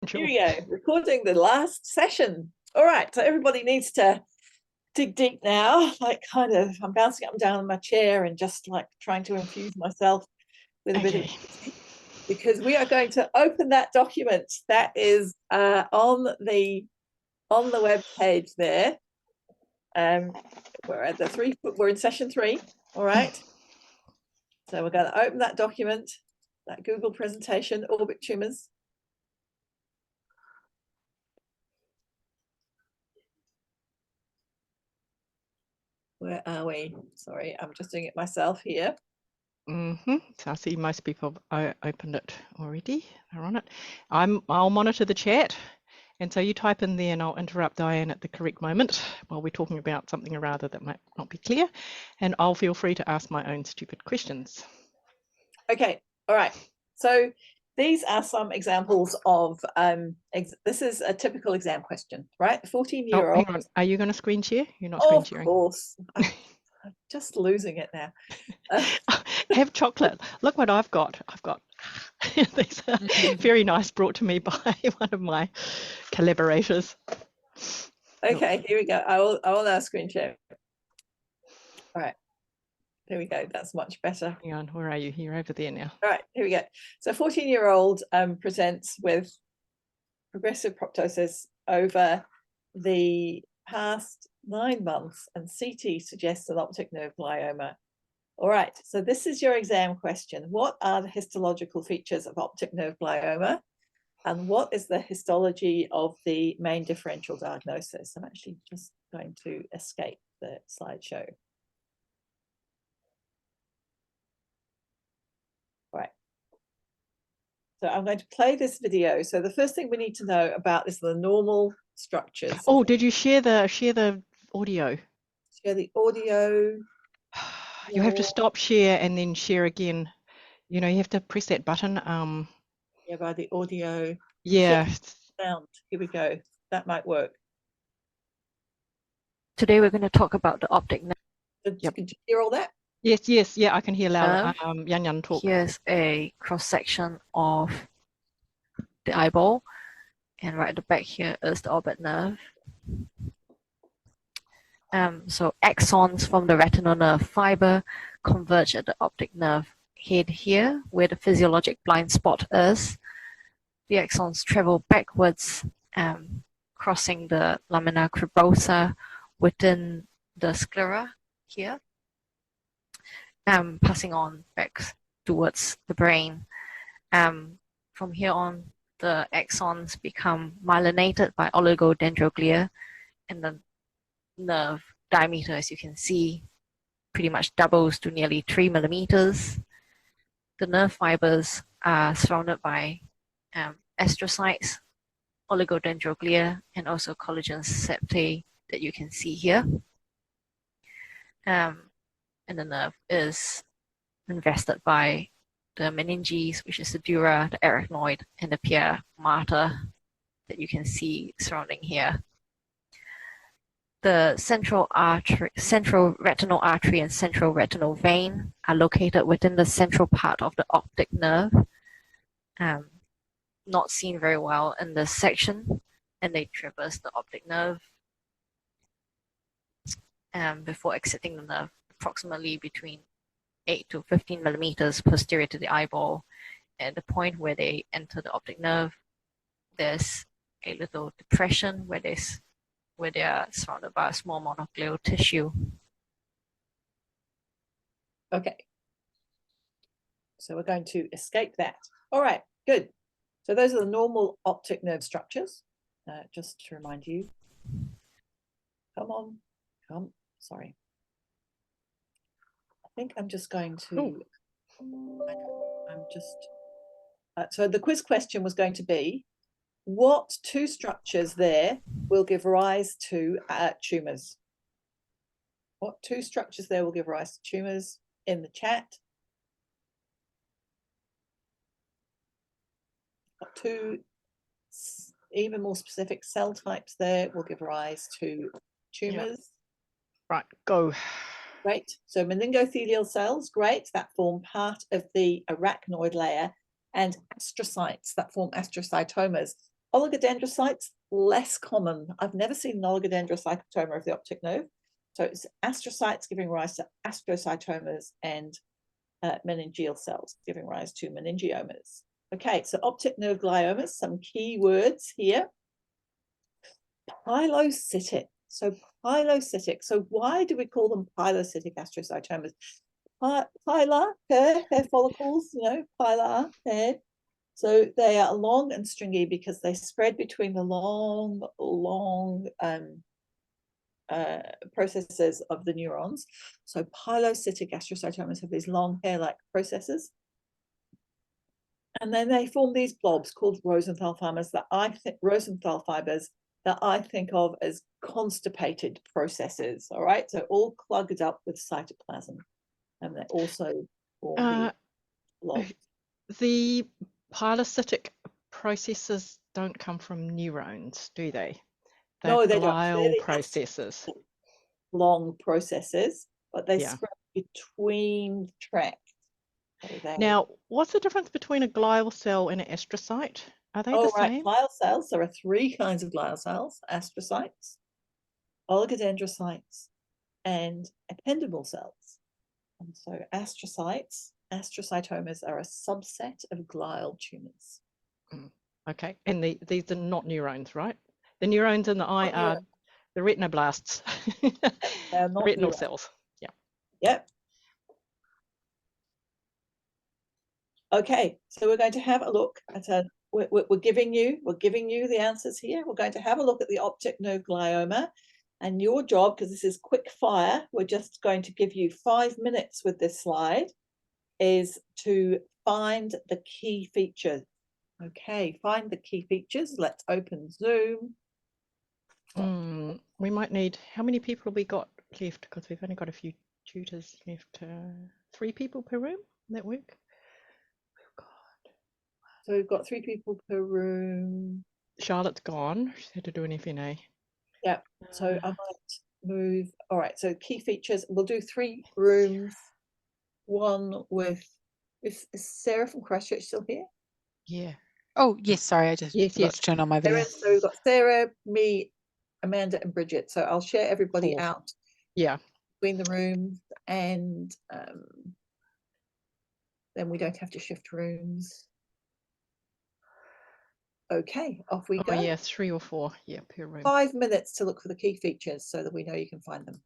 Here Sure. we go, recording the last session. All right, so everybody needs to dig deep now, like I'm bouncing up and down in my chair and just like trying to infuse myself with a bit of, because we are going to open that document that is on the web page there. We're at we're in session 3. All right, so we're going to open that document, that Google presentation, Orbit Tumors. Where are we? Sorry, I'm just doing it myself here. So I see most people opened it already. They're on it. I'll monitor the chat, and so you type in there and I'll interrupt Diane at the correct moment while we're talking about something or other that might not be clear, and I'll feel free to ask my own stupid questions. Okay, all right. So these are some examples of, this is a typical exam question, right? 14-year-old. Oh, hang on. Are you going to screen share? You're not screen sharing. Of course. I'm just losing it now. Have chocolate. Look what I've got. These are very nice, brought to me by one of my collaborators. Okay, here we go. I will now screen share. All right. There we go. That's much better. Hang on, where are you? You're over there now. All right, here we go. So 14-year-old presents with progressive proptosis over the past 9 months, and CT suggests an optic nerve glioma. All right, so this is your exam question. What are the histological features of optic nerve glioma? And what is the histology of the main differential diagnosis? I'm actually just going to escape the slideshow. All right. So I'm going to play this video. So the first thing we need to know about is the normal structures. Oh, did you share the audio? Share the audio. You have to stop share and then share again. You know, you have to press that button. Yeah, by the audio. Yeah. Sound. Here we go. That might work. Today we're going to talk about the optic nerve. Yep. Did you hear all that? Yes, yeah, I can hear loud. Yan talk. Here's a cross-section of the eyeball, and right at the back here is the orbit nerve. So axons from the retinal nerve fiber converge at the optic nerve head here, where the physiologic blind spot is. The axons travel backwards, crossing the lamina cribrosa within the sclera here, passing on back towards the brain. From here on, the axons become myelinated by oligodendroglia, and the nerve diameter, as you can see, pretty much doubles to nearly 3 millimeters. The nerve fibers are surrounded by astrocytes, oligodendroglia, and also collagen septae that you can see here. And the nerve is invested by the meninges, which is the dura, the arachnoid, and the pia mater that you can see surrounding here. The central retinal artery and central retinal vein are located within the central part of the optic nerve. Not seen very well in this section, and they traverse the optic nerve before exiting the nerve approximately between 8 to 15 millimeters posterior to the eyeball. At the point where they enter the optic nerve, there's a little depression where they are surrounded by a small mononuclear tissue. Okay. So we're going to escape that. All right, good. So those are the normal optic nerve structures. Just to remind you. Come. Sorry. I think I'm just going to. So the quiz question was going to be, what 2 structures there will give rise to tumors? What 2 structures there will give rise to tumors? In the chat. Got 2 even more specific cell types there will give rise to tumors. Yep. Right, go. Great. So meningothelial cells, great, that form part of the arachnoid layer, and astrocytes that form astrocytomas. Oligodendrocytes, less common. I've never seen an oligodendrocytoma of the optic nerve. So it's astrocytes giving rise to astrocytomas and meningeal cells giving rise to meningiomas. Okay, so optic nerve gliomas, some key words here. Pilocytic. So pilocytic. So why do we call them pilocytic astrocytomas? Pilar, hair follicles, you know, pilar, hair. So they are long and stringy because they spread between the long processes of the neurons. So pilocytic astrocytomas have these long hair-like processes. And then they form these blobs called Rosenthal fibers that I think of as constipated processes. All right, so all plugged up with cytoplasm, and they also form these blobs. The pilocytic processes don't come from neurons, do they? They're No, they don't. glial processes. Long processes, but they Yeah. spread between tracts. So Now, what's the difference between a glial cell and an astrocyte? Are they the right, same? glial cells. There are three kinds of glial cells: astrocytes, oligodendrocytes, and ependymal cells. And so astrocytomas are a subset of glial tumors. Okay, and these are not neurons, right? The neurons in the eye are the retinoblasts, They're not retinal neurons. cells. Yeah. Yep. Okay, so we're going to have a look at we're giving you the answers here. We're going to have a look at the optic nerve glioma, and your job, because this is quick fire, we're just going to give you 5 minutes with this slide, is to find the key features. Okay, find the key features. Let's open Zoom. We might need, how many people have we got left? Because we've only got a few tutors left. 3 people per room. Will that work? Oh, God. So we've got 3 people per room. Charlotte's gone. She's had to do an FNA. Yeah, so I might move. All right, so key features. We'll do 3 rooms. One with, is Sarah from Christchurch still here? Yeah. Oh, yes, sorry, I just forgot to turn on my video. So we've got Sarah, me, Amanda, and Bridget. So I'll share everybody 4. out. Yeah. Between the rooms, and then we don't have to shift rooms. Okay, off we go. Oh, yeah, 3 or 4. Yeah, per room. 5 minutes to look for the key features so that we know you can find them.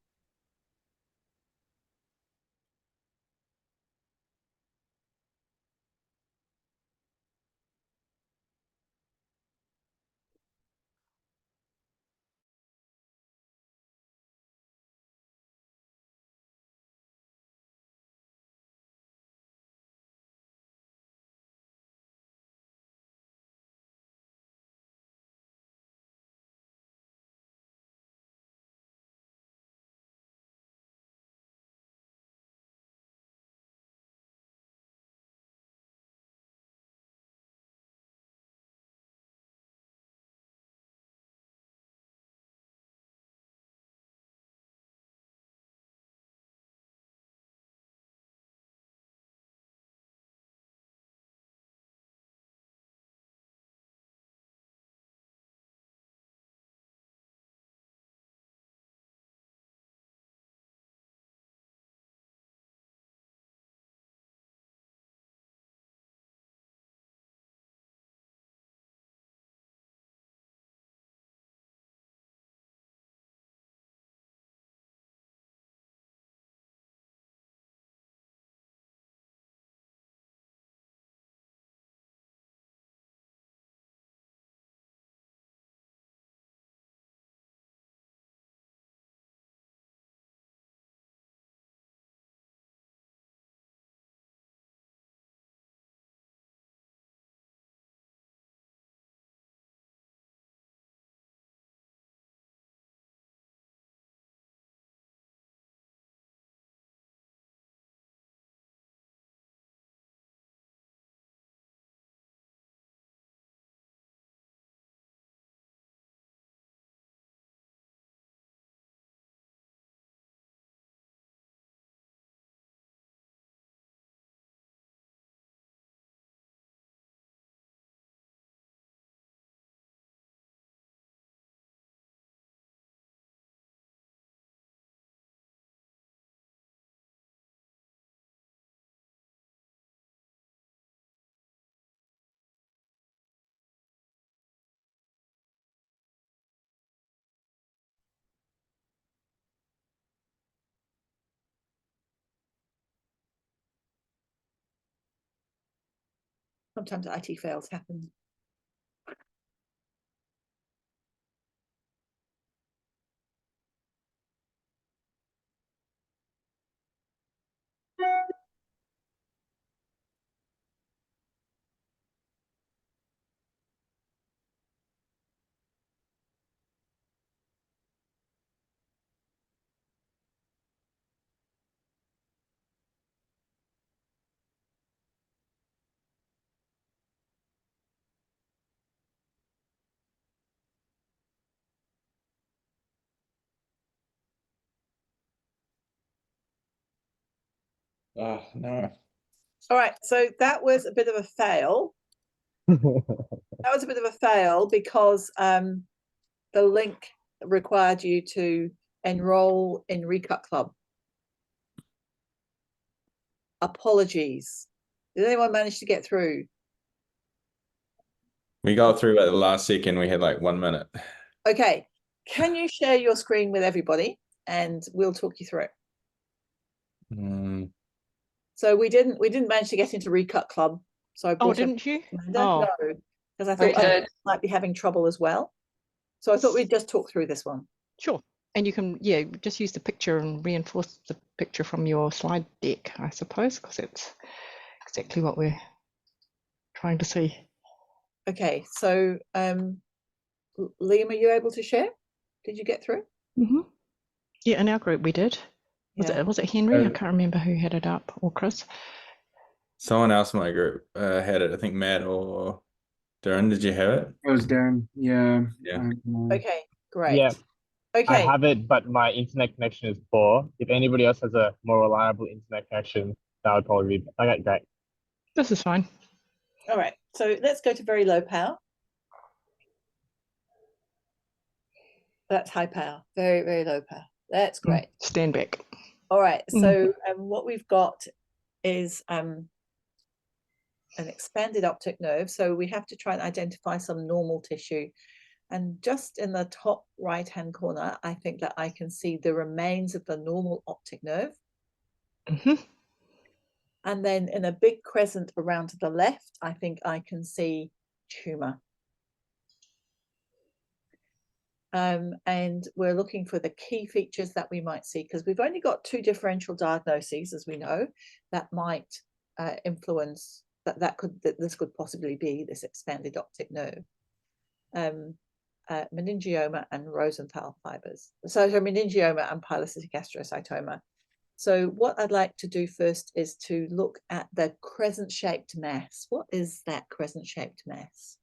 Sometimes IT fails happen. Oh, no. All right, so that was a bit of a fail. That was a bit of a fail because the link required you to enroll in Recut Club. Apologies. Did anyone manage to get through? We got through at the last second. We had like 1 minute. Okay, can you share your screen with everybody and we'll talk you through it? Mm, So we didn't manage to get into Recut Club. So I Oh, brought didn't you? Amanda. Oh, No, because I Very thought I good. might be having trouble as well. So I thought we'd just talk through this one. sure. And you can, yeah, just use the picture and reinforce the picture from your slide deck, I suppose, because it's exactly what we're trying to see. Okay, so Liam, are you able to share? Did you get through? Mm-hmm. Yeah, in our group we did. Yeah. Was it Henry? I Uh, can't remember who had it up, or Chris. Someone else in my group had it. I think Matt or Darren. Did you have it? It was Darren. Yeah. Yeah. Okay, great. Yeah, I Okay, have it, but my internet connection is poor. If anybody else has a more reliable internet connection, that would probably be okay, great. This is fine. all right. So let's go to very low power. That's high power. Very, very low power. That's great. Stand back. All right. So what we've got is an expanded optic nerve. So we have to try and identify some normal tissue. And just in the top right-hand corner, I think that I can see the remains of the normal optic nerve. Mm-hmm. And then in a big crescent around to the left, I think I can see tumor. And we're looking for the key features that we might see, because we've only got 2 differential diagnoses, as we know, that might influence that this could possibly be this expanded optic nerve. Meningioma and Rosenthal fibers. So meningioma and pilocytic astrocytoma. So what I'd like to do first is to look at the crescent-shaped mass. What is that crescent-shaped mass?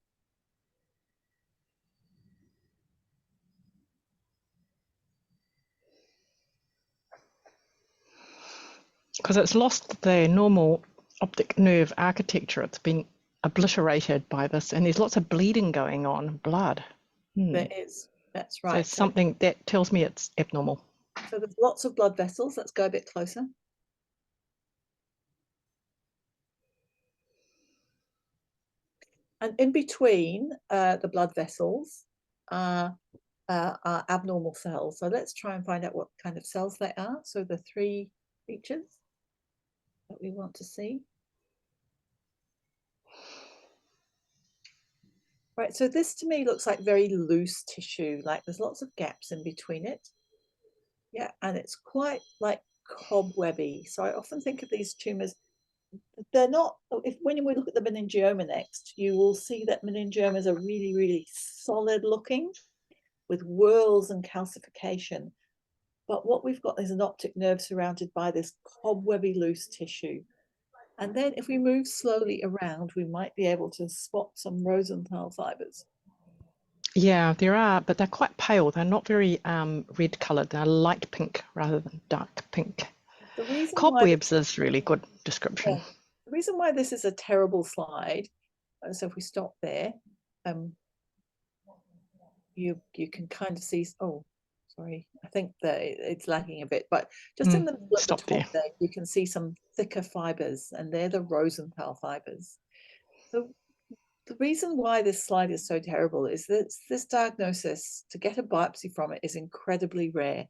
Because it's lost the normal optic nerve architecture. It's been obliterated by this, and there's lots of bleeding going on, blood. There is, that's right. So something that tells me it's abnormal. So there's lots of blood vessels. Let's go a bit closer. And in between the blood vessels are abnormal cells. So let's try and find out what kind of cells they are. So the 3 features that we want to see. Right, so this to me looks like very loose tissue, like there's lots of gaps in between it. Yeah, and it's quite like cobwebby. So I often think of these tumors, they're not, when we look at the meningioma next, you will see that meningiomas are really, really solid looking with whorls and calcification. But what we've got is an optic nerve surrounded by this cobwebby loose tissue. And then if we move slowly around, we might be able to spot some Rosenthal fibers. Yeah, there are, but they're quite pale. They're not very red coloured. They're light pink rather than dark pink. The reason Cobwebs is really good description. Yeah, the reason why this is a terrible slide, so if we stop there, you can kind of see, oh, sorry, I think that it's lagging a bit, but just in the middle at the Stop top there, you can see some thicker fibers, and they're the Rosenthal fibers. So the reason why this slide is so terrible is that this diagnosis, to get a biopsy from it, is incredibly rare.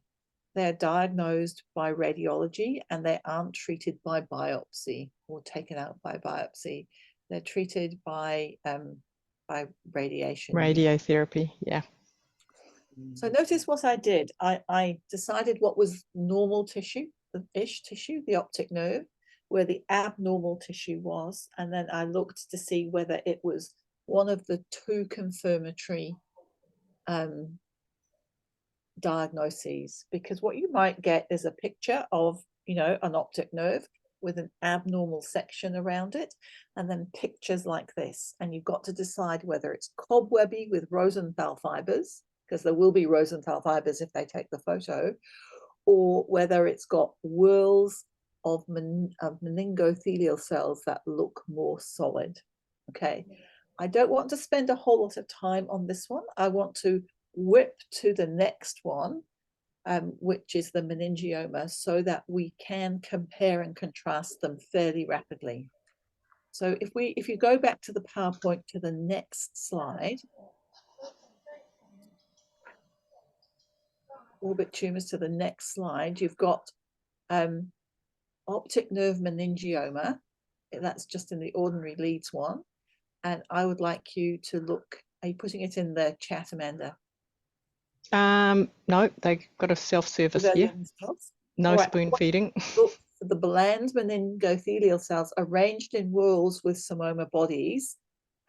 They're diagnosed by radiology and they aren't treated by biopsy or taken out by biopsy. They're treated by radiation. Radiotherapy, yeah. So notice what I did. I decided what was normal tissue-ish tissue, the optic nerve, where the abnormal tissue was, and then I looked to see whether it was one of the two confirmatory diagnoses, because what you might get is a picture of, you know, an optic nerve with an abnormal section around it, and then pictures like this, and you've got to decide whether it's cobwebby with Rosenthal fibers, because there will be Rosenthal fibers if they take the photo, or whether it's got whorls of meningothelial cells that look more solid. Okay, I don't want to spend a whole lot of time on this one. I want to whip to the next one, which is the meningioma, so that we can compare and contrast them fairly rapidly. So if you go back to the PowerPoint to the next slide, orbit tumors to the next slide, you've got optic nerve meningioma. That's just in the ordinary leads one. And I would like you to look, are you putting it in the chat, Amanda? No, they got a self-service here. No right. spoon feeding. Look for the bland meningothelial cells arranged in whorls with psammoma bodies,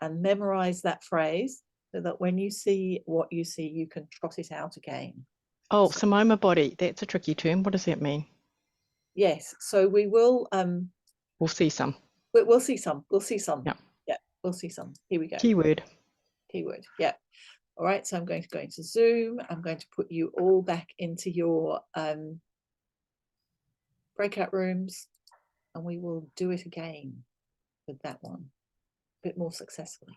and memorize that phrase so that when you see what you see, you can trot it out again. Oh, psammoma body. That's a tricky term. What does that mean? Yes. So we will We'll see some. we'll see some. We'll see some. Yeah. Yeah, we'll see some. Here we go. Keyword. Keyword. Yeah. All right. So I'm going to go into Zoom. I'm going to put you all back into your breakout rooms, and we will do it again with that one a bit more successfully.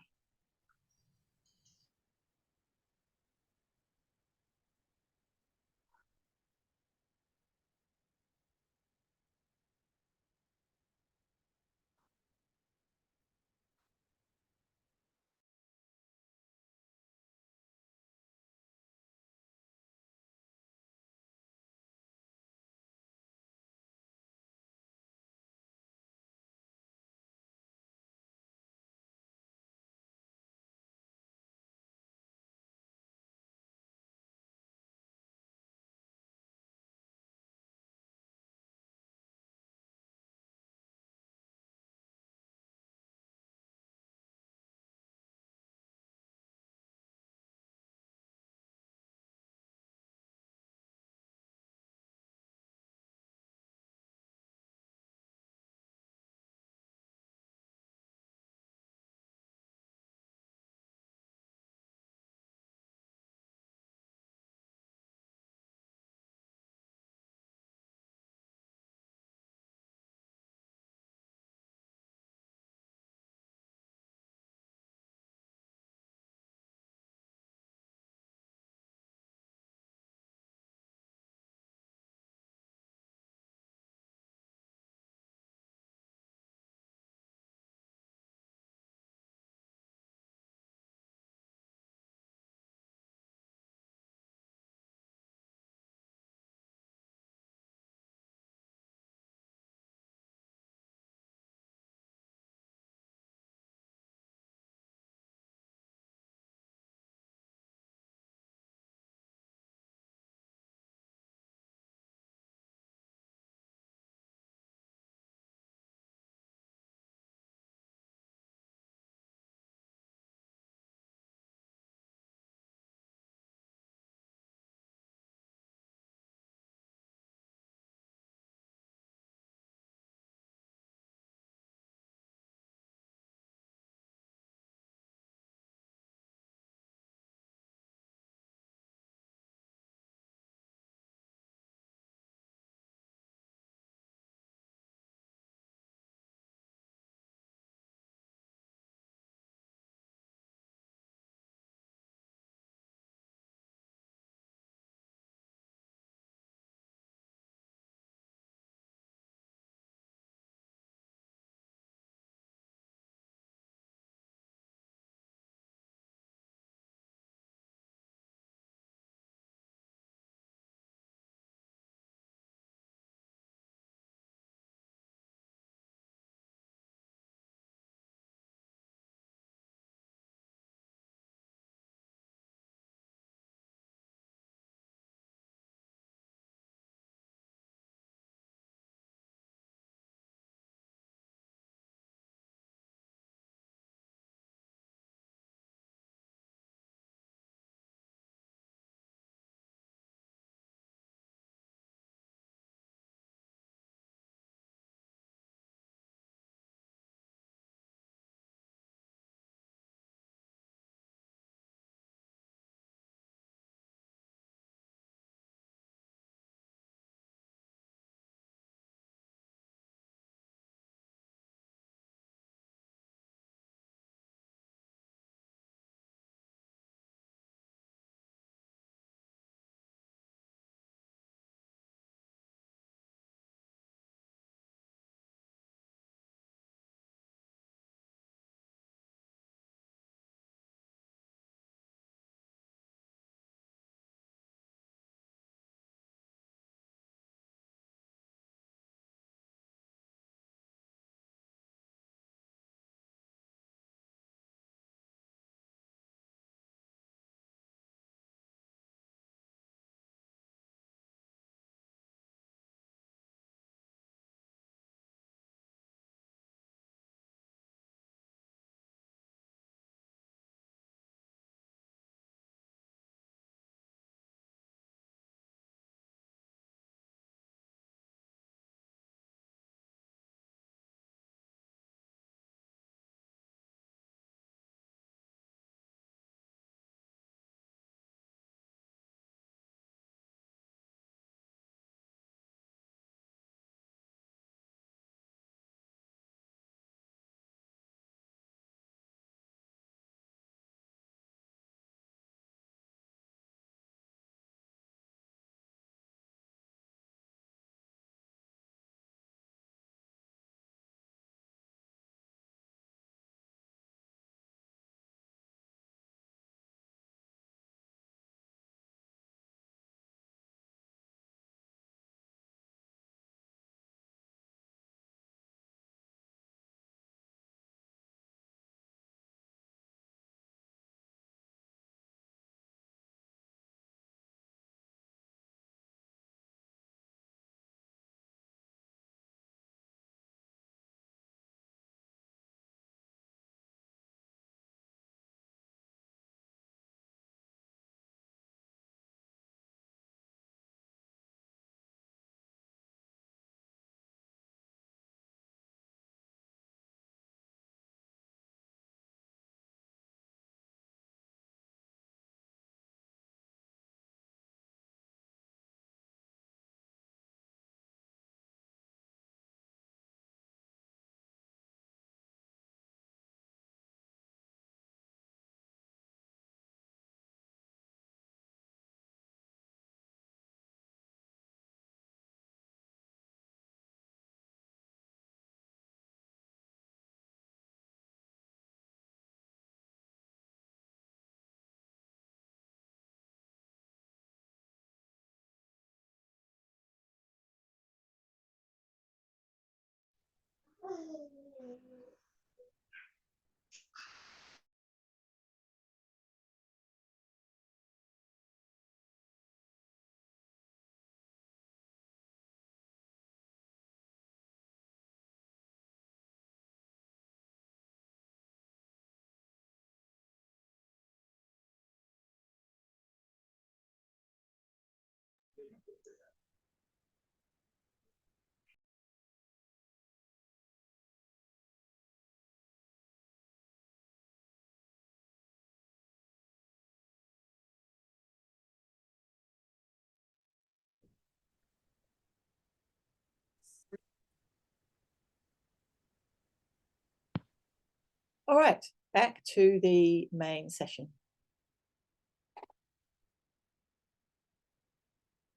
All right, back to the main session.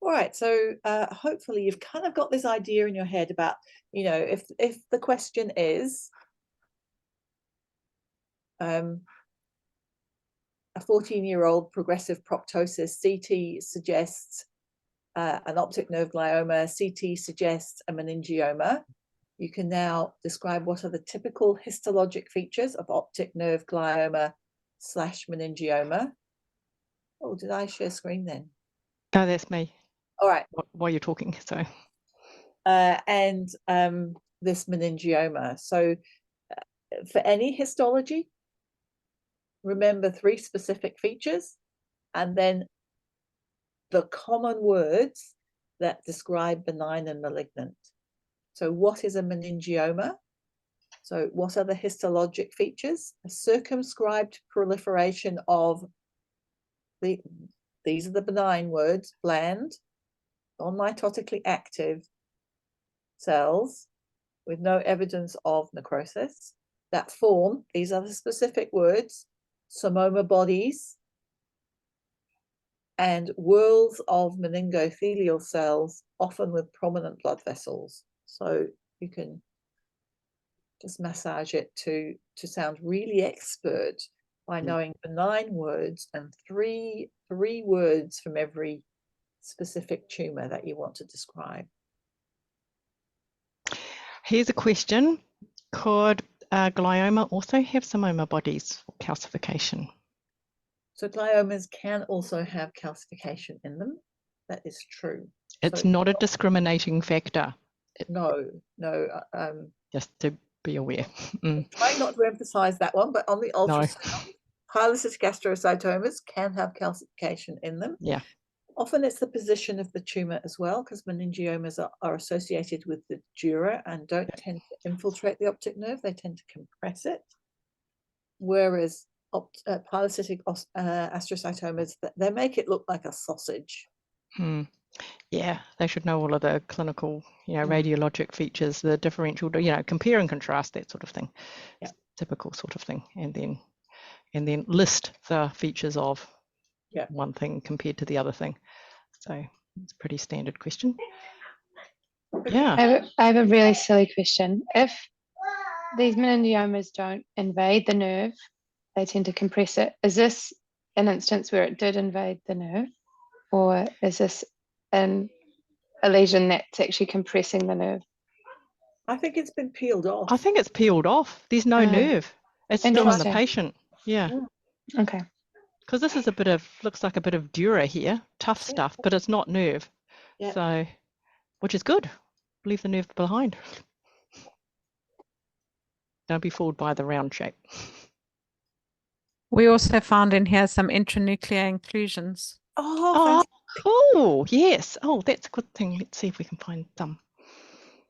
All right, so hopefully you've kind of got this idea in your head about, you know, if the question is a 14-year-old progressive proptosis, CT suggests an optic nerve glioma, CT suggests a meningioma. You can now describe what are the typical histologic features of optic nerve glioma / meningioma. Oh, did I share screen then? No, that's me. All right. While you're talking, so. And this meningioma. So for any histology, remember 3 specific features and then the common words that describe benign and malignant. So what is a meningioma? So what are the histologic features? A circumscribed proliferation of these are the benign words: bland, non-mitotically active cells with no evidence of necrosis that form, these are the specific words, psammoma bodies and whorls of meningothelial cells, often with prominent blood vessels. So you can just massage it to sound really expert by knowing benign words and three words from every specific tumor that you want to describe. Here's a question. Could glioma also have psammoma bodies for calcification? So gliomas can also have calcification in them. That is true. It's So not a discriminating factor. No. Just to be aware. Trying not to emphasize that one, but on the ultrasound, pilocytic astrocytomas can have calcification in them. Yeah. Often it's the position of the tumor as well, because meningiomas are associated with the dura and don't tend to infiltrate the optic nerve. They tend to compress it. Whereas pilocytic astrocytomas, they make it look like a sausage. Yeah, they should know all of the clinical, radiologic features, the differential, compare and contrast, that sort of thing. Yeah. Typical sort of thing. And then list the features of one thing compared to the other thing. So it's a pretty standard question. Yeah. I have a really silly question. If these meningiomas don't invade the nerve, they tend to compress it. Is this an instance where it did invade the nerve, or is this a lesion that's actually compressing the nerve? I think it's been peeled off. I think it's peeled off. There's no nerve. It's still in the patient. Yeah. Okay. Because this is looks like a bit of dura here, tough stuff, but it's not nerve. Yeah. So, which is good. Leave the nerve behind. Don't be fooled by the round shape. We also found in here some intranuclear inclusions. Oh, cool. Yes. Oh, that's a good thing. Let's see if we can find some.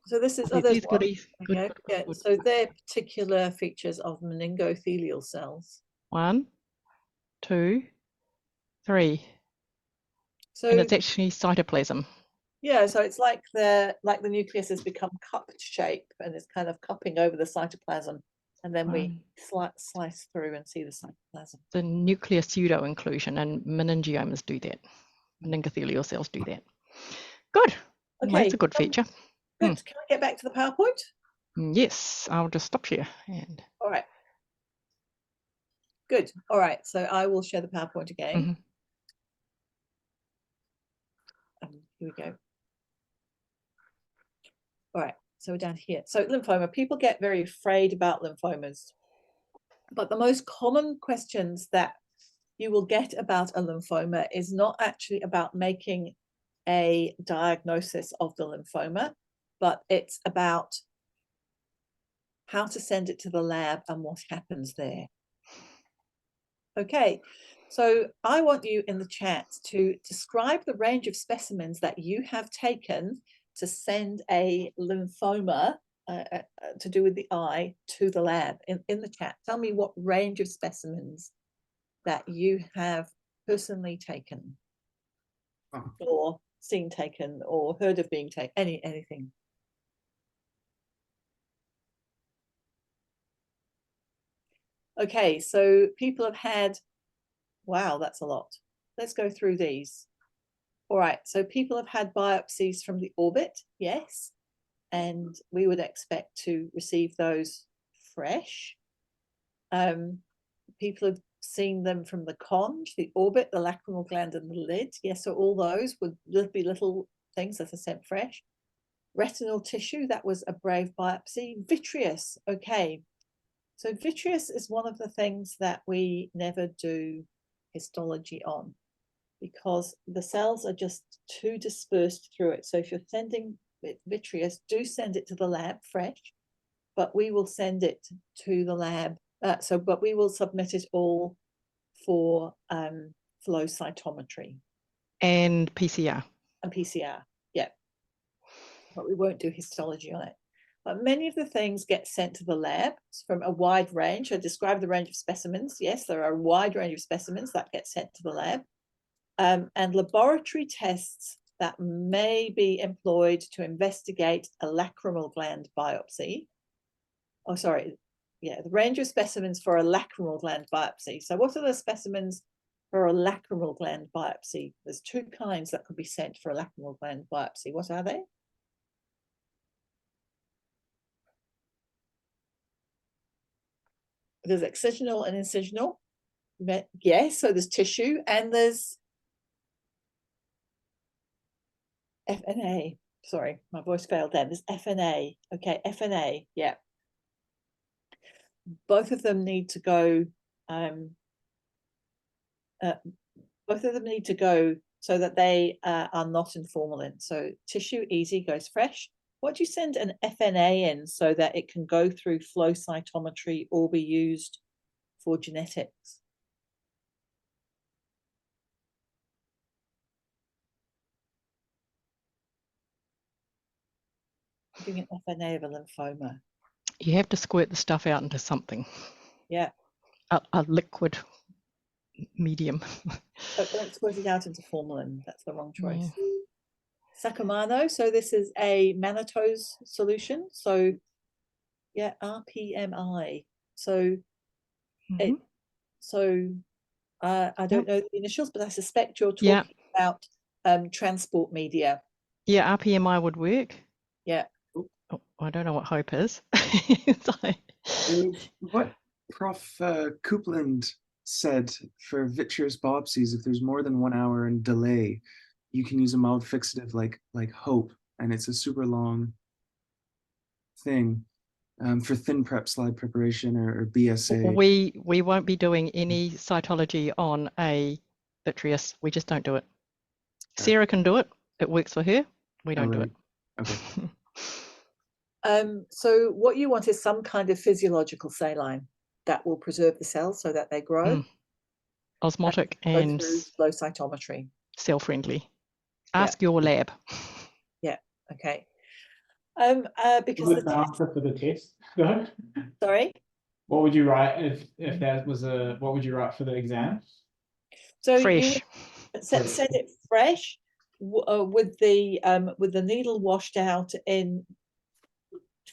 So this is these goodies. Okay. Good. So they're particular features of meningothelial cells. 1, 2, 3. So and it's actually cytoplasm. Yeah, so it's like the nucleus has become cupped shape and it's kind of cupping over the cytoplasm, and then we slice through and see the cytoplasm. The nuclear pseudo inclusion, and meningiomas do that. Meningothelial cells do that. Good. Okay, well, that's a good feature. Good. Can I get back to the PowerPoint? Yes, I'll just stop here. And all right. Good. All right. So I will share the PowerPoint again. Here we go. All right. so we're down here. So lymphoma, people get very afraid about lymphomas, but the most common questions that you will get about a lymphoma is not actually about making a diagnosis of the lymphoma, but it's about how to send it to the lab and what happens there. Okay, so I want you in the chat to describe the range of specimens that you have taken to send a lymphoma to do with the eye to the lab in the chat. Tell me what range of specimens that you have personally taken or seen taken or heard of being taken, anything. Okay, so people have had, wow, that's a lot. Let's go through these. All right, so people have had biopsies from the orbit, yes, and we would expect to receive those fresh. People have seen them from the conj, the orbit, the lacrimal gland, and the lid. Yes, so all those would be little things that are sent fresh. Retinal tissue, that was a brave biopsy. Vitreous, okay. So vitreous is one of the things that we never do histology on because the cells are just too dispersed through it. So if you're sending vitreous, do send it to the lab fresh, but we will send it to the lab. But we will submit it all for flow cytometry. And PCR. And PCR, yeah. But we won't do histology on it. But many of the things get sent to the lab from a wide range. I described the range of specimens. Yes, there are a wide range of specimens that get sent to the lab. And laboratory tests that may be employed to investigate a lacrimal gland biopsy. Oh, sorry. Yeah, the range of specimens for a lacrimal gland biopsy. So what are the specimens for a lacrimal gland biopsy? There's two kinds that could be sent for a lacrimal gland biopsy. What are they? There's excisional and incisional. Yes, so there's tissue and there's FNA. Sorry, my voice failed there. There's FNA. Okay, FNA, yeah. Both of them need to go so that they are not in formalin. So tissue easy, goes fresh. What do you send an FNA in so that it can go through flow cytometry or be used for genetics? Doing an FNA of a lymphoma. You have to squirt the stuff out into something. Yeah. A liquid medium. But don't squirt it out into formalin. That's the wrong choice. Yeah. Saccomano. So this is a mannitose solution. So yeah, RPMI. So I don't know the initials, but I suspect you're talking about transport media. Yeah, RPMI would work. Yeah. Oh, I don't know what HOPE is. What Prof. Coupland said for vitreous biopsies, if there's more than 1 hour in delay, you can use a mild fixative like HOPE, and it's a super long thing for thin prep slide preparation or BSA. We won't be doing any cytology on a vitreous. We just don't do it. Okay. Sarah can do it. It works for her. We don't do it. Okay. So what you want is some kind of physiological saline that will preserve the cells so that they grow. Osmotic and flow cytometry. Cell-friendly. Ask your lab. Yeah. Okay. Because what was the answer for the test? Go. Sorry. What would you write if that was what would you write for the exam? So fresh. Send it fresh with the needle washed out in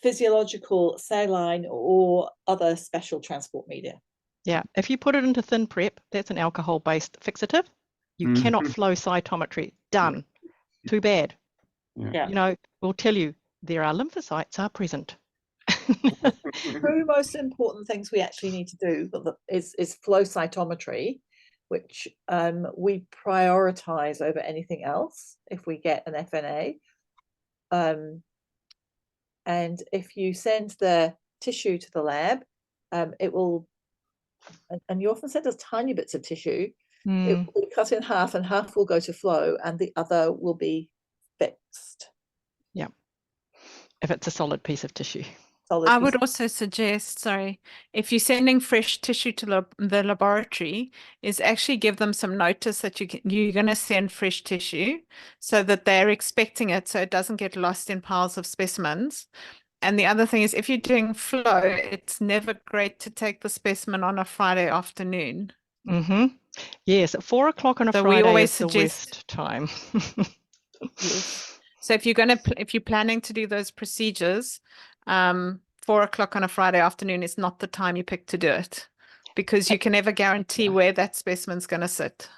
physiological saline or other special transport media. Yeah, if you put it into thin prep, that's an alcohol-based fixative. You cannot flow cytometry. Done. Too bad. Yeah. You know, we'll tell you there are lymphocytes are present. Two most important things we actually need to do is flow cytometry, which we prioritize over anything else if we get an FNA. And if you send the tissue to the lab, it will, and you often send us tiny bits of tissue, it will be cut in half, and half will go to flow and the other will be fixed. Yeah. If it's a solid piece of tissue. I would also suggest, sorry, if you're sending fresh tissue to the laboratory, is actually give them some notice that you're going to send fresh tissue so that they're expecting it, so it doesn't get lost in piles of specimens. And the other thing is, if you're doing flow, it's never great to take the specimen on a Friday afternoon. Yes, at 4 o'clock on a So Friday we always is the worst time. Yes. So if you're planning to do those procedures, 4 o'clock on a Friday afternoon is not the time you pick to do it, because you can never guarantee where that specimen's going to sit.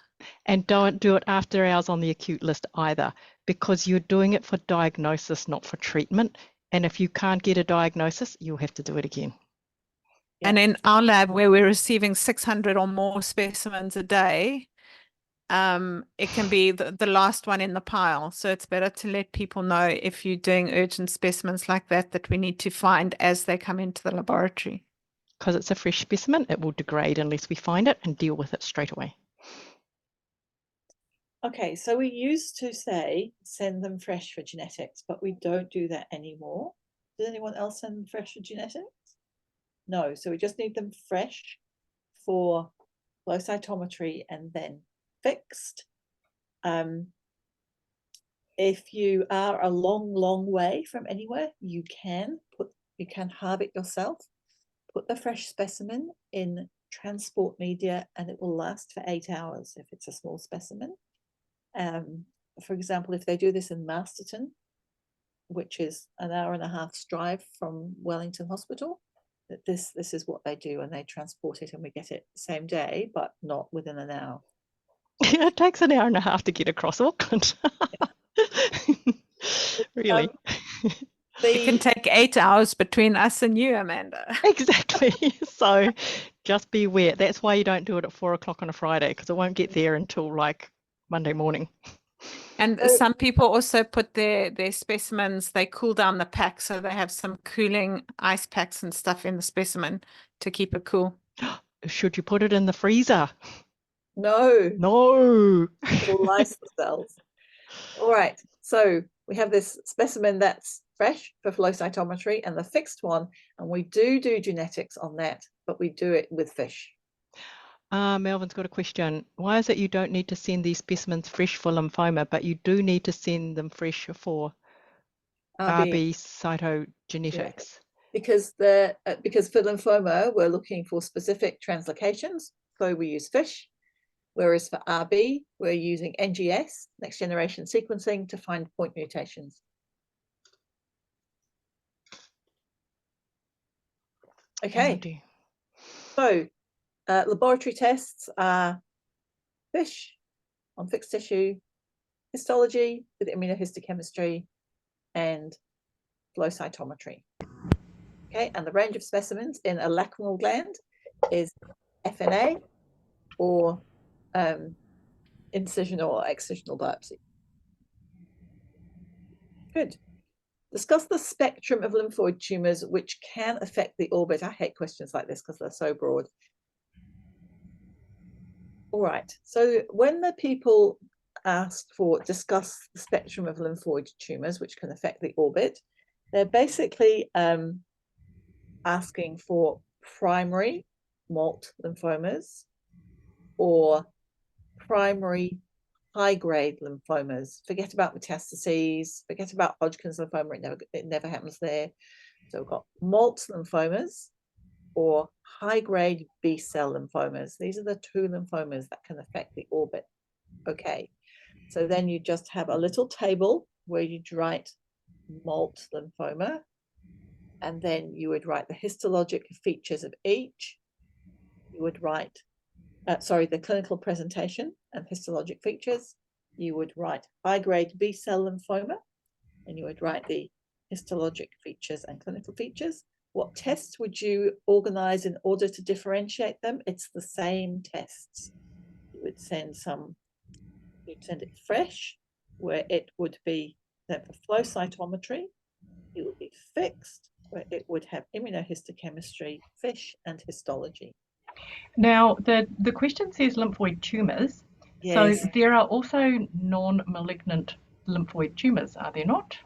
And don't do it after hours on the acute list either, because you're doing it for diagnosis, not for treatment. And if you can't get a diagnosis, you'll have to do it again. And in our lab, where we're receiving 600 or more specimens a day, it can be the last one in the pile. So it's better to let people know, if you're doing urgent specimens like that, that we need to find as they come into the laboratory. Because it's a fresh specimen, it will degrade unless we find it and deal with it straight away. Okay, so we used to say send them fresh for genetics, but we don't do that anymore. Does anyone else send them fresh for genetics? No, so we just need them fresh for flow cytometry and then fixed. If you are a long way from anywhere, you can halve it yourself, put the fresh specimen in transport media, and it will last for 8 hours if it's a small specimen. For example, if they do this in Masterton, which is an 1.5 hours drive from Wellington Hospital, this is what they do, and they transport it and we get it the same day, but not within an hour. It takes an 1.5 hours to get across Auckland. Really. It can take 8 hours between us and you, Amanda. Exactly. So just be aware. That's why you don't do it at 4 o'clock on a Friday, because it won't get there until like Monday morning. And some people also put their specimens, they cool down the pack, so they have some cooling ice packs and stuff in the specimen to keep it cool. Should you put it in the freezer? No. No. It'll lyse themselves. All right, so we have this specimen that's fresh for flow cytometry and the fixed one, and we do genetics on that, but we do it with fish. Melvin's got a question. Why is it you don't need to send these specimens fresh for lymphoma, but you do need to send them fresh for RB cytogenetics? Because for lymphoma, we're looking for specific translocations, so we use fish. Whereas for RB, we're using NGS, next generation sequencing, to find point mutations. Okay, so laboratory tests are fish on fixed tissue, histology with immunohistochemistry, and flow cytometry. Okay, and the range of specimens in a lacrimal gland is FNA or incisional or excisional biopsy. Good. Discuss the spectrum of lymphoid tumors which can affect the orbit. I hate questions like this because they're so broad. All right, so when the people ask for discuss the spectrum of lymphoid tumors which can affect the orbit, they're basically asking for primary MALT lymphomas or primary high-grade lymphomas. Forget about metastases, forget about Hodgkin's lymphoma, it never happens there. So we've got MALT lymphomas or high-grade B-cell lymphomas. These are the two lymphomas that can affect the orbit. Okay, so then you just have a little table where you'd write MALT lymphoma, and then you would write the histologic features of each. You would write the clinical presentation and histologic features. You would write high-grade B-cell lymphoma, and you would write the histologic features and clinical features. What tests would you organize in order to differentiate them? It's the same tests. You would send you'd send it fresh, where it would be for flow cytometry. it would be fixed, where it would have immunohistochemistry, FISH, and histology. Now, the question says lymphoid tumours. Yes. So there are also non-malignant lymphoid tumours, are there not?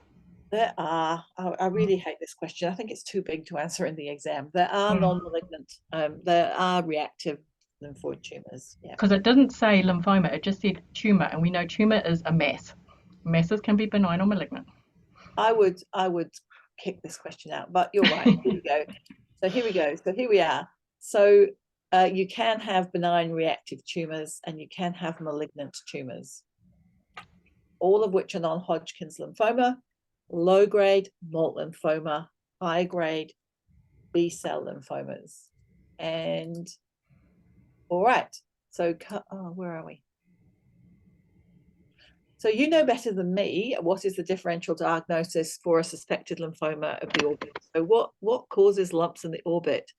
There are. I really hate this question. I think it's too big to answer in the exam. There are non-malignant. There are reactive lymphoid tumours. Yeah. Because it didn't say lymphoma, it just said tumour, and we know tumour is a mass. Masses can be benign or malignant. I would kick this question out, but you're right. Here we go. So here we go. So here we are. So you can have benign reactive tumours and you can have malignant tumours, all of which are non-Hodgkin's lymphoma, low-grade Molt lymphoma, high-grade B-cell lymphomas. And all right, so where are we? So you know better than me what is the differential diagnosis for a suspected lymphoma of the orbit. So what causes lumps in the orbit?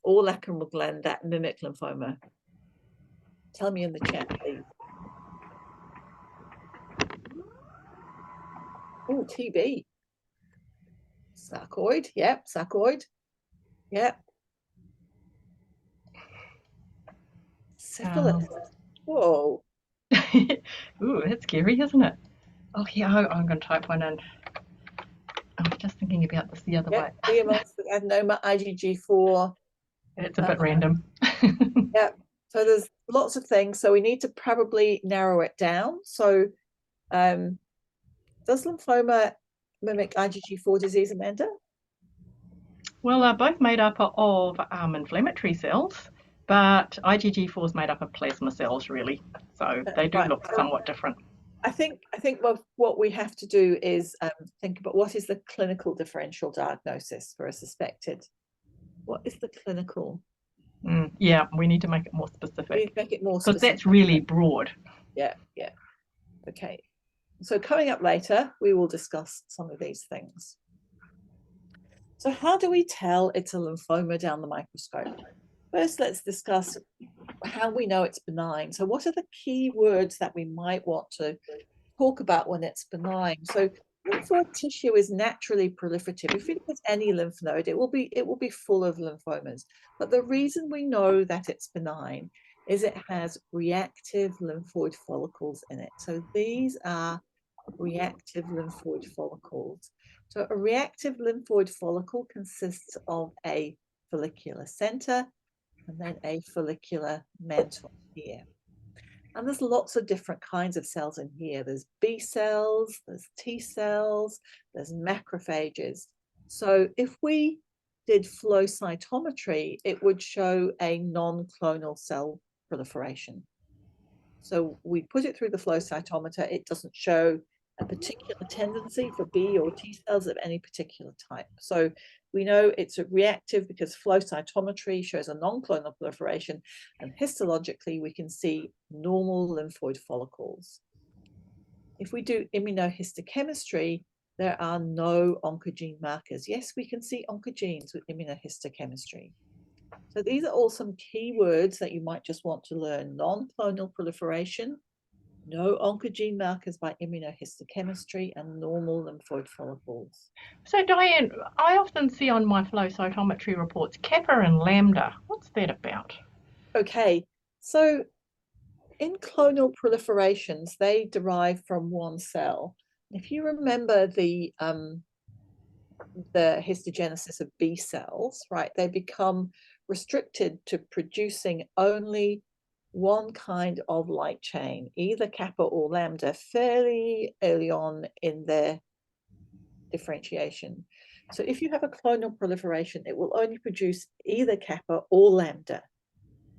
Or lacrimal gland that mimic lymphoma? Tell me in the chat, please. Oh, TB. Sarcoid, yep, sarcoid. Yep. Syphilis. Whoa. Ooh, that's scary, isn't it? Oh, yeah, I'm going to type one in. I'm just thinking about this the other way. Adenoma, IgG4. It's a bit random. Yeah, so there's lots of things. So we need to probably narrow it down. So does lymphoma mimic IgG4 disease, Amanda? Well, they're both made up of inflammatory cells, but IgG4 is made up of plasma cells, really. So they do look somewhat different. I think what we have to do is think about what is the clinical differential diagnosis for a suspected. What is the clinical? Yeah, we need to make it more specific. We need to make it more specific. Because that's really broad. Yeah. Okay. So coming up later, we will discuss some of these things. So how do we tell it's a lymphoma down the microscope? First, let's discuss how we know it's benign. So what are the key words that we might want to talk about when it's benign? So lymphoid tissue is naturally proliferative. If you look at any lymph node, it will be full of lymphomas. But the reason we know that it's benign is it has reactive lymphoid follicles in it. So these are reactive lymphoid follicles. So a reactive lymphoid follicle consists of a follicular center and then a follicular mantle here. And there's lots of different kinds of cells in here. There's B cells, there's T cells, there's macrophages. So if we did flow cytometry, it would show a non-clonal cell proliferation. So we put it through the flow cytometer, it doesn't show a particular tendency for B or T cells of any particular type. So we know it's reactive because flow cytometry shows a non-clonal proliferation, and histologically we can see normal lymphoid follicles. If we do immunohistochemistry, there are no oncogene markers. Yes, we can see oncogenes with immunohistochemistry. So these are all some key words that you might just want to learn. Non-clonal proliferation, no oncogene markers by immunohistochemistry, and normal lymphoid follicles. So Diane, I often see on my flow cytometry reports kappa and lambda. What's that about? Okay, so in clonal proliferations, they derive from one cell. If you remember the histogenesis of B cells, right, they become restricted to producing only one kind of light chain, either kappa or lambda, fairly early on in their differentiation. So if you have a clonal proliferation, it will only produce either kappa or lambda.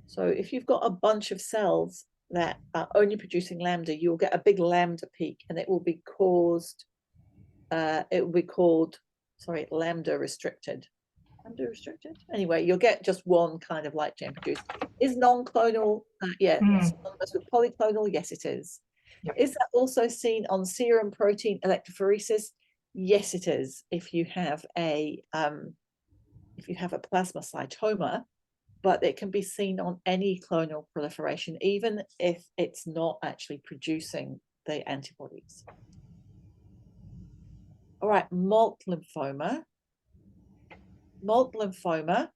So if you've got a bunch of cells that are only producing lambda, you'll get a big lambda peak, and it will be called lambda restricted. Lambda restricted? Anyway, you'll get just one kind of light chain produced. Is non-clonal? Yeah. Synonymous with polyclonal? Yes, it is. Yep. Is that also seen on serum protein electrophoresis? Yes, it is. If you have a plasmacytoma, but it can be seen on any clonal proliferation, even if it's not actually producing the antibodies. All right, malt lymphoma. Malt lymphoma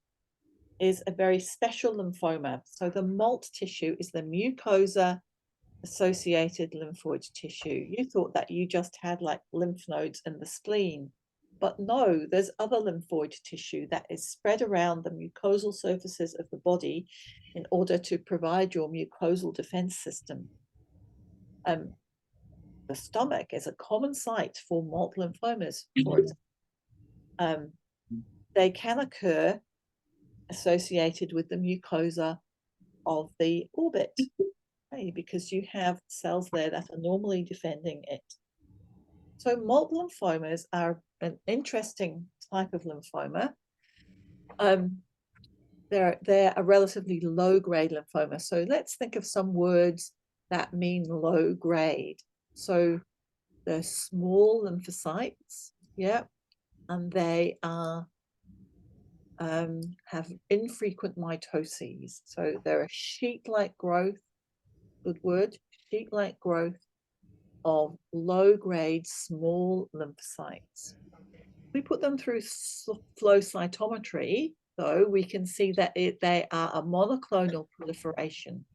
is a very special lymphoma. So the malt tissue is the mucosa associated lymphoid tissue. You thought that you just had like lymph nodes in the spleen, but no, there's other lymphoid tissue that is spread around the mucosal surfaces of the body in order to provide your mucosal defense system. The stomach is a common site for malt lymphomas. For example, they can occur associated with the mucosa of the orbit, okay, because you have cells there that are normally defending it. So malt lymphomas are an interesting type of lymphoma. They're a relatively low-grade lymphoma. So let's think of some words that mean low grade. So they're small lymphocytes, yeah, and they are have infrequent mitoses. So they're a sheet-like growth, good word, sheet-like growth of low-grade small lymphocytes. We put them through flow cytometry, though, we can see that they are a monoclonal proliferation.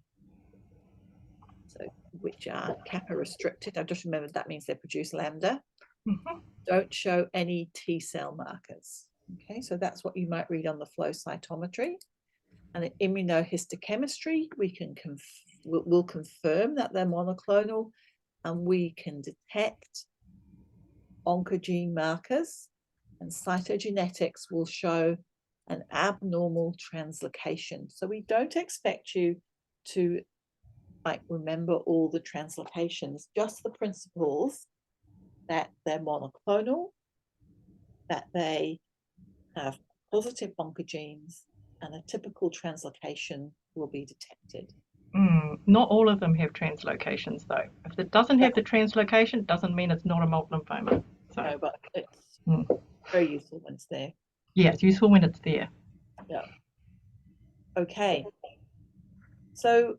So, which are kappa restricted. I just remembered that means they produce lambda. Don't show any T cell markers. Okay, so that's what you might read on the flow cytometry. And in immunohistochemistry, we'll confirm that they're monoclonal, and we can detect oncogene markers, and cytogenetics will show an abnormal translocation. So we don't expect you to remember all the translocations, just the principles that they're monoclonal, that they have positive oncogenes, and a typical translocation will be detected. Not all of them have translocations, though. If it doesn't have the translocation, it doesn't mean it's not a malt lymphoma. So, no, but it's very useful when it's there. Yeah, it's useful when it's there. Yeah. Okay. So,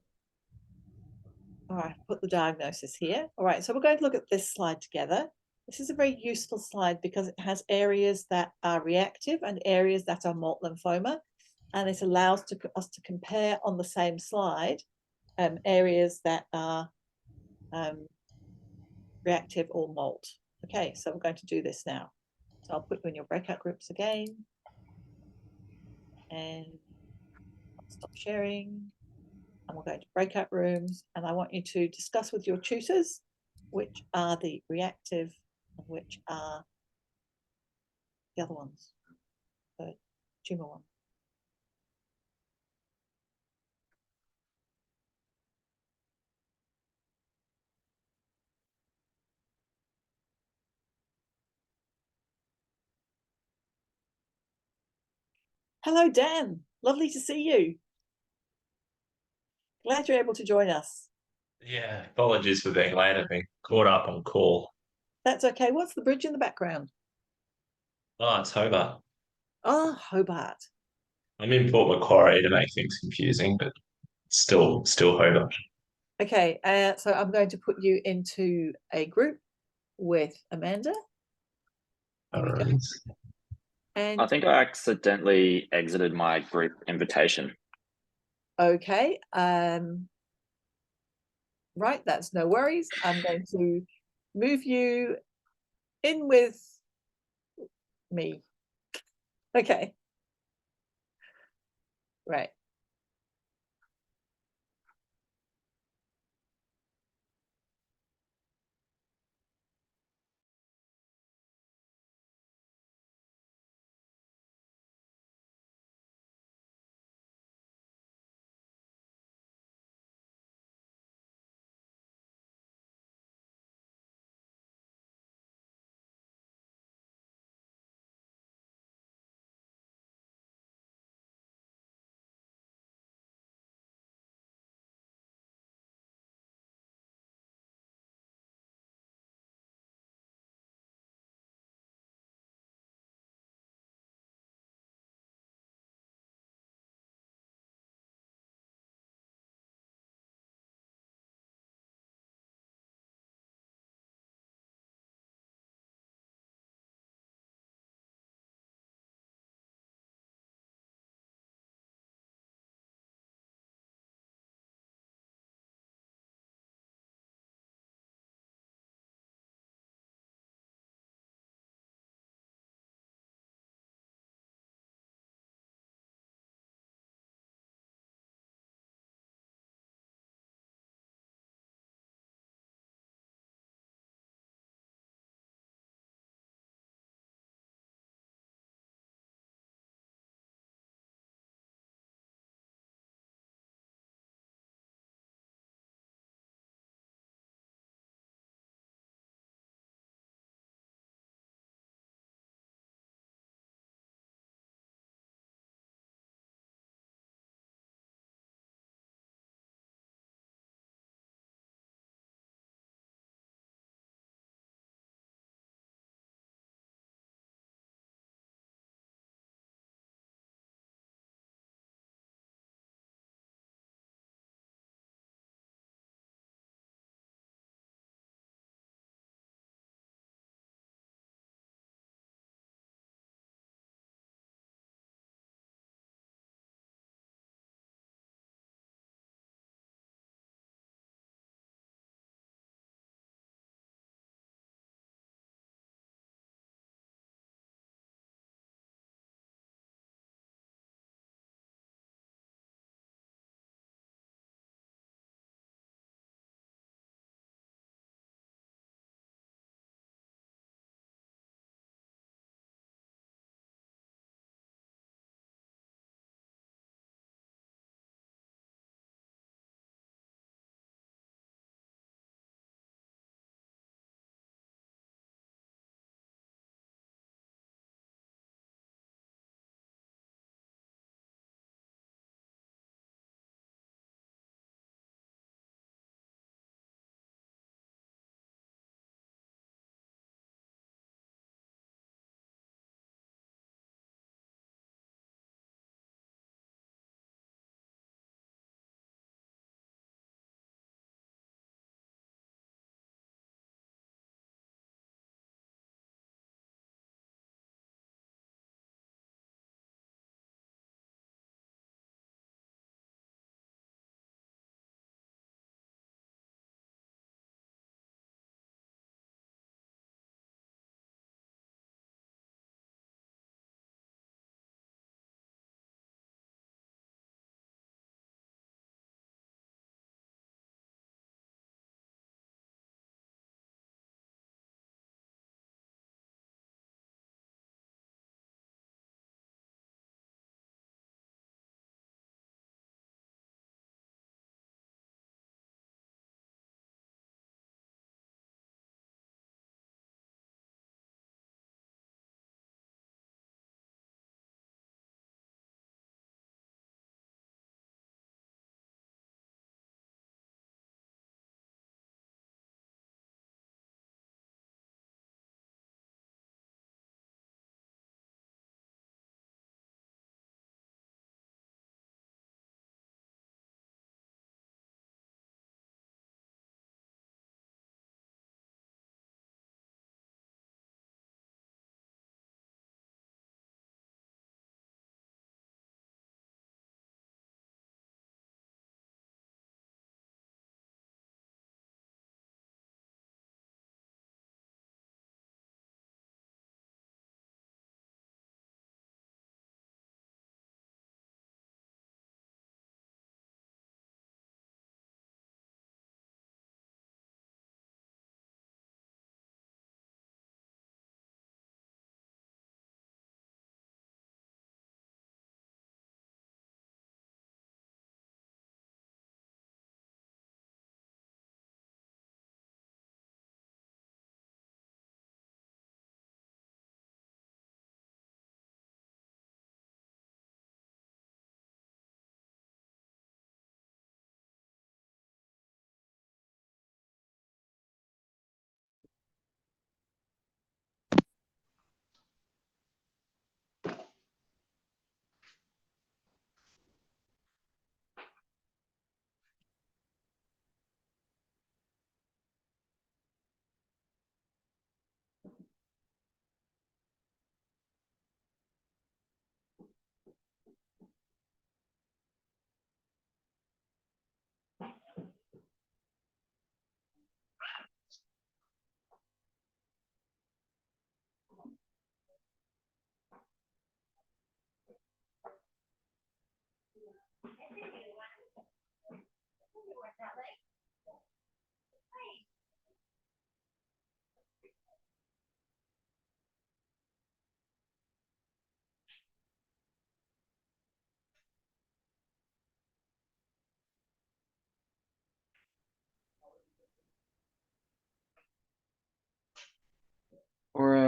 all right, put the diagnosis here. All right, so we're going to look at this slide together. This is a very useful slide because it has areas that are reactive and areas that are malt lymphoma, and it allows us to compare on the same slide areas that are reactive or malt. Okay, so we're going to do this now. So I'll put you in your breakout groups again, and I'll stop sharing, and we'll go to breakout rooms, and I want you to discuss with your tutors which are the reactive and which are the other ones, the tumor ones. Hello, Dan. Lovely to see you. Glad you're able to join us. Yeah, apologies for being late. I've been caught up on call. That's okay. What's the bridge in the background? Oh, it's Hobart. Oh, Hobart. I'm in Port Macquarie to make things confusing, but still Hobart. Okay, so I'm going to put you into a group with Amanda. All right. And I think I accidentally exited my group invitation. okay, right, that's no worries. I'm going to move you in with me. Okay. Right.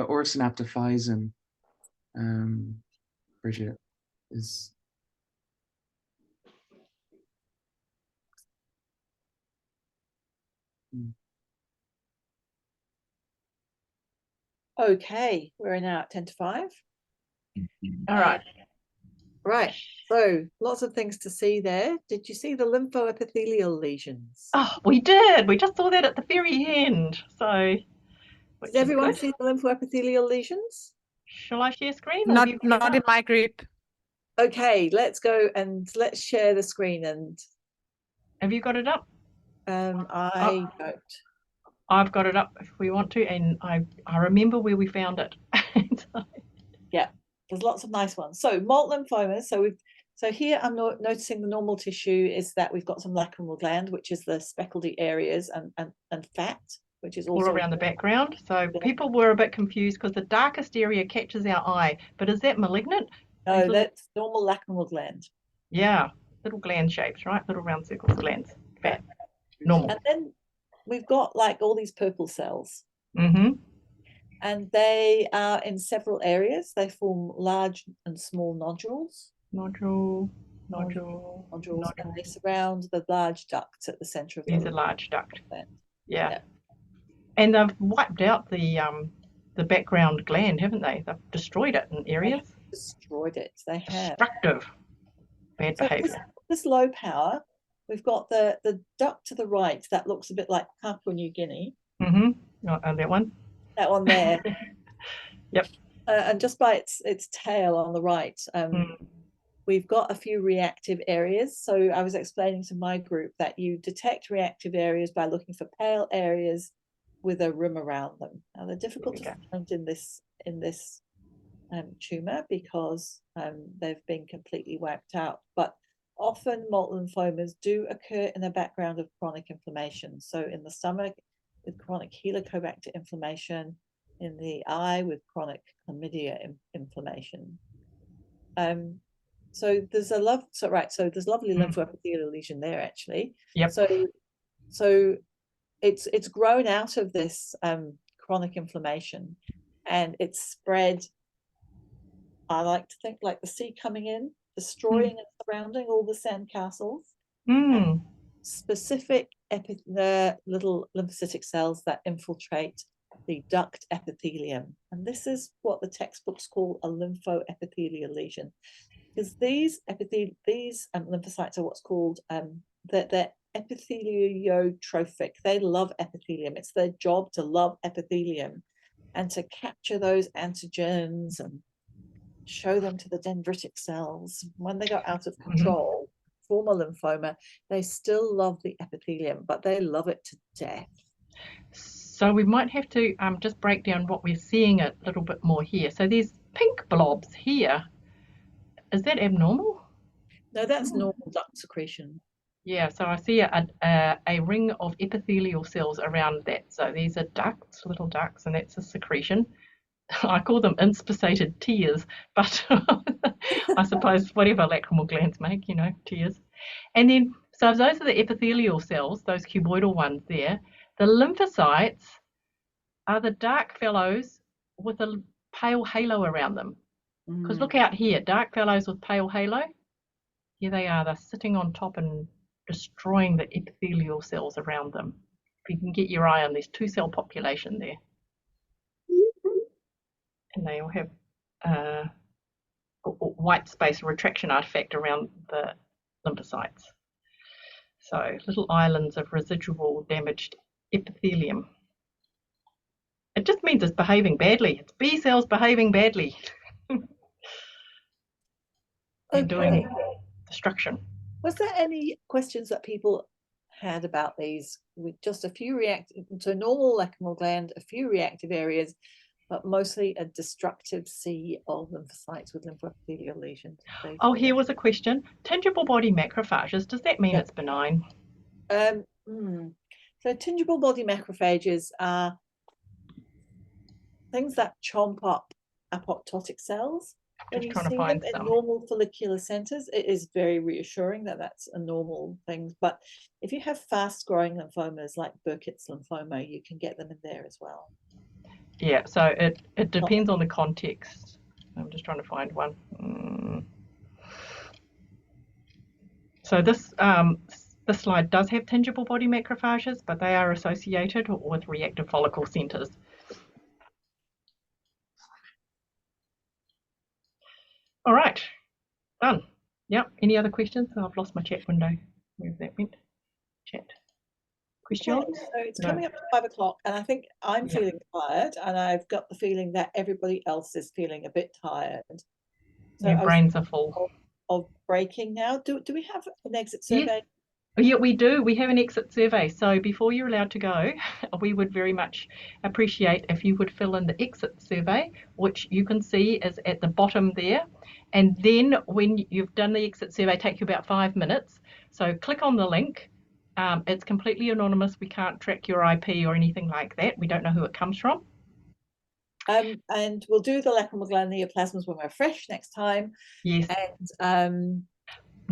or synaptophysin, Bridget, is. Okay, we're now at 10 to 5. All right. Right, so lots of things to see there. Did you see the lymphoepithelial lesions? Oh, we did. We just saw that at the very end. So, Did everyone see the lymphoepithelial lesions? Shall I share screen? Or have you got it Not up? in my group. Okay, let's go and let's share the screen. And Have you got it up? I don't. I've got it up if we want to, and I remember where we found it. Yeah, there's lots of nice ones. So malt lymphomas. So here I'm noticing the normal tissue is that we've got some lacrimal gland, which is the speckledy areas, and fat, which is also all around the background. So people were a bit confused because the darkest area catches our eye, but is that malignant? No, that's normal lacrimal gland. Yeah, little gland shapes, right? Little round circles, glands, fat, normal. And then we've got like all these purple cells. Mm-hmm. And they are in several areas. They form large and small nodules. Nodules. And they surround the large ducts at the center of There's the a large duct. gland. Yeah. And they've wiped out the background gland, haven't they? They've destroyed it in areas. Destroyed it. They have. Destructive. Bad behavior. This low power, we've got the duct to the right that looks a bit like Papua New Guinea. Mm-hmm. And that one. That one there. Yep. And just by its tail on the right, we've got a few reactive areas. So I was explaining to my group that you detect reactive areas by looking for pale areas with a rim around them. Now they're difficult to find in this tumor because they've been completely wiped out. But often malt lymphomas do occur in the background of chronic inflammation. So in the stomach with chronic Helicobacter inflammation, in the eye with chronic chlamydia inflammation. So there's there's lovely lymphoepithelial lesion there actually. Yep. So it's grown out of this chronic inflammation, and it's spread. I like to think like the sea coming in, destroying and surrounding all the sand castles. Specific little lymphocytic cells that infiltrate the duct epithelium, and this is what the textbooks call a lymphoepithelial lesion, because these lymphocytes are what's called they're epitheliotrophic. They love epithelium. It's their job to love epithelium and to capture those antigens and show them to the dendritic cells. When they go out of control, form a lymphoma, they still love the epithelium, but they love it to death. So we might have to just break down what we're seeing a little bit more here. So there's pink blobs here. Is that abnormal? No, that's normal duct secretion. Yeah, so I see a ring of epithelial cells around that. So these are ducts, little ducts, and that's a secretion. I call them inspissated tears, but I suppose whatever lacrimal glands make, tears. And then, so those are the epithelial cells, those cuboidal ones there. The lymphocytes are the dark fellows with a pale halo around them. Because look out here, dark fellows with pale halo. Here they are, they're sitting on top and destroying the epithelial cells around them. If you can get your eye on this 2-cell population there. And they all have white space retraction artifact around the lymphocytes. So little islands of residual damaged epithelium. It just means it's behaving badly. It's B cells behaving badly. And doing destruction. Was there any questions that people had about these? With just a few normal lacrimal gland, a few reactive areas, but mostly a destructive sea of lymphocytes with lymphoepithelial lesions. Oh, here was a question. Tingible body macrophages, does that mean it's benign? So tingible body macrophages are things that chomp up apoptotic cells. When you see them in normal follicular centers, it is very reassuring that that's a normal thing. But if you have fast-growing lymphomas like Burkitt's lymphoma, you can get them in there as well. Yeah, so it depends on the context. I'm just trying to find one. So this slide does have tingible body macrophages, but they are associated with reactive follicle centers. All right, done. Yep. Any other questions? Oh, I've lost my chat window. Where's that went? Chat. Questions? Okay, so it's coming up to 5 o'clock, and I think I'm feeling tired, and I've got the feeling that everybody else is feeling a bit tired. So Your brains are full. Of breaking now. Do we have an exit survey? Yeah, we do. We have an exit survey. So before you're allowed to go, we would very much appreciate if you would fill in the exit survey, which you can see is at the bottom there. And then when you've done the exit survey, take you about 5 minutes. So click on the link. It's completely anonymous. We can't track your IP or anything like that. We don't know who it comes from. And we'll do the lacrimal neoplasms when we're fresh next time. Yes. And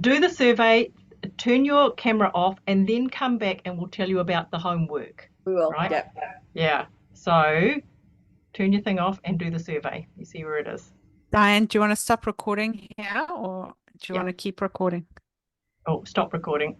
do the survey, turn your camera off, and then come back and we'll tell you about the homework. We will. Right? Yeah. Yeah. So turn your thing off and do the survey. You see where it is. Diane, do you want to stop recording here, or do you want to keep recording? Oh, stop recording.